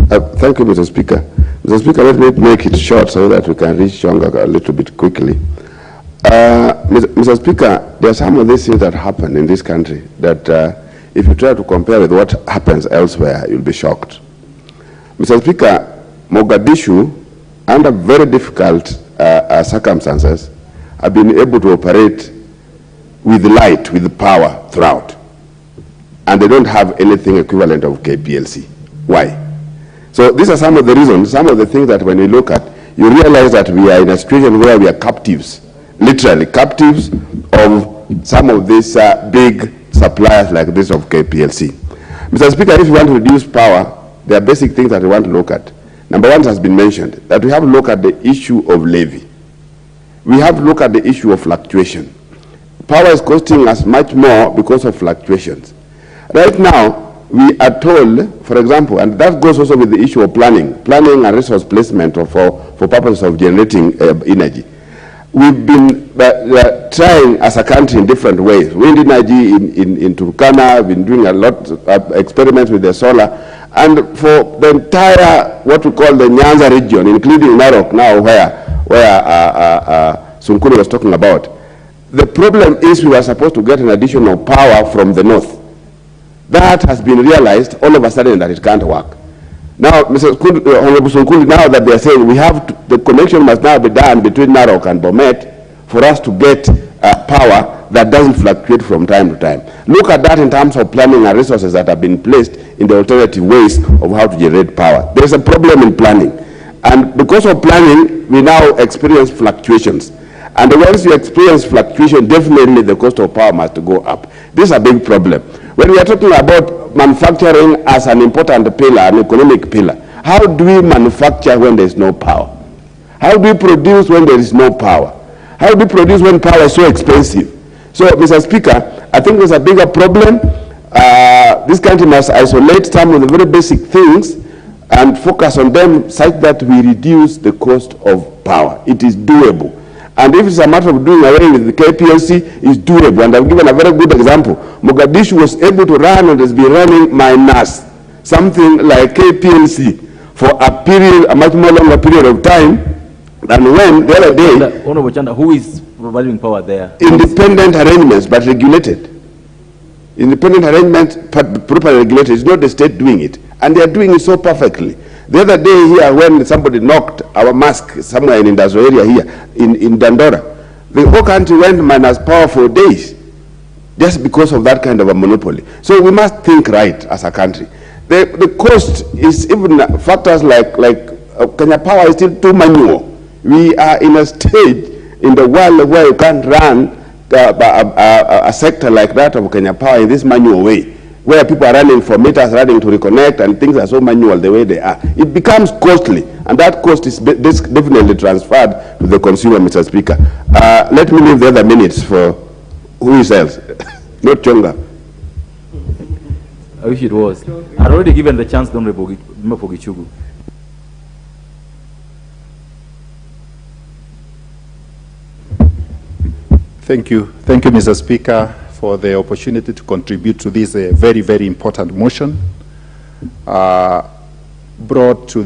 Thank you, Mr. Speaker. Mr. Speaker, let me make it short so that we can reach Unga a little bit quickly. Mr. Speaker, there are some of these things that happen in this country that if you try to compare with what happens elsewhere, you'll be shocked. Mr. Speaker, Mogadishu, under very difficult circumstances, have been able to operate with light, with power throughout. And they don't have anything equivalent of KPLC. Why? So these are some of the reasons, some of the things that when you look at, you realize that we are in a situation where we are captives, literally captives of some of these big suppliers like this of KPLC. Mr. Speaker, if you want to reduce power, there are basic things that we want to look at. Number one has been mentioned, that we have to look at the issue of levy. We have to look at the issue of fluctuation. Power is costing us much more because of fluctuations. Right now, we are told, for example, and that goes also with the issue of planning and resource placement for purposes of generating energy. We've been trying as a country in different ways. Wind energy in Turkana, we've been doing a lot of experiments with the solar, and for the entire, what we call the Nyanza region, including Narok now, where Sunkuru was talking about, the problem is we were supposed to get an additional power from the north. That has been realized all of a sudden that it can't work. Now, Honorable Sunkuru, now that they are saying we have to, the connection must now be done between Narok and Bomet for us to get power that doesn't fluctuate from time to time. Look at that in terms of planning and resources that have been placed in the alternative ways of how to generate power. There is a problem in planning. And because of planning, we now experience fluctuations. And once you experience fluctuation, definitely the cost of power must go up. This is a big problem. When we are talking about manufacturing as an important pillar, an economic pillar, how do we manufacture when there is no power? How do we produce when there is no power? How do we produce when power is so expensive? So, Mr. Speaker, I think there's a bigger problem. This country must isolate some of the very basic things and focus on them such that we reduce the cost of power. It is doable. And if it's a matter of doing away with the KPLC, it's doable. And I've given a very good example. Mogadishu was able to run and has been running minus something like KPLC for a period, a much more longer period of time than when the other day. Honorable Ochanda, who is providing power there? Independent arrangements, but regulated. Independent arrangements, but properly regulated. It's not the state doing it. And they are doing it so perfectly. The other day here, when somebody knocked our mask somewhere in industrial area here, in Dandora, the whole country went minus power for days, just because of that kind of a monopoly. So we must think right as a country. The cost is even factors like Kenya Power is still too manual. We are in a stage in the world where you can't run a sector like that of Kenya Power in this manual way, where people are running for meters, running to reconnect, and things are so manual the way they are. It becomes costly, and that cost is definitely transferred to the consumer, Mr. Speaker. Let me leave the other minutes for who else, not Chonga. I wish it was. I'd already given the chance to Honorable Gichugu. Thank you, Mr. Speaker, for the opportunity to contribute to this very, very important motion brought to the